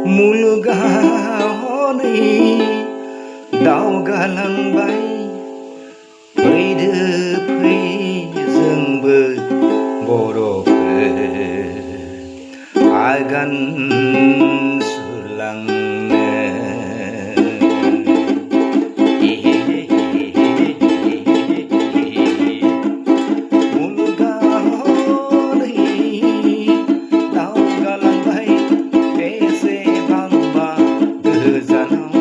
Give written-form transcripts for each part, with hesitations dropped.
मुलुगा हनै दावगालांबाय फैदो फै जोंबो बर'फोर आगान सुरलांनो मुलुगा हनै दावगालांबाय बेसेबांबा गोजानाव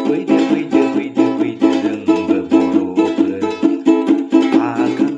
फैदो फैदो फैदो फैदो जोंबो बर'फोर आगान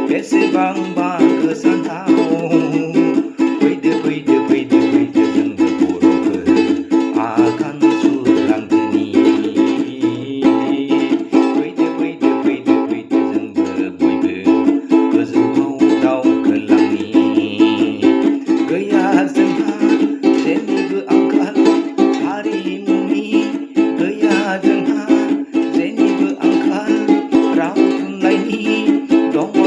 बेसेबांबा गोजानाव फैदो फैदो फैदो फैदो जोंबो बर'फोर आगान सुरलांदोनि फैदो फैदो फैदो फैदो जोंबो बयबो गोजौआव दावखोलांनि गैया जोंहा जेनिबो आंखाल हारिमुनि गैया जोंहा जेनिबो आंखाल राव थुनलाइनि दङ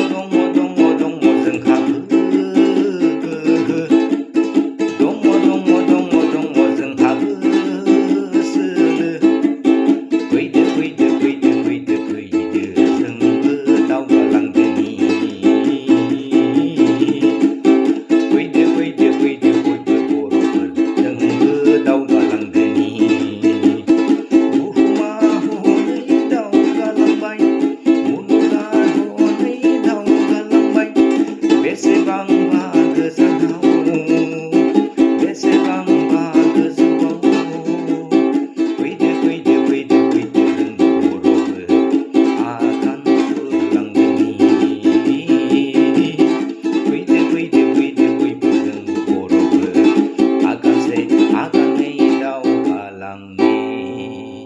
me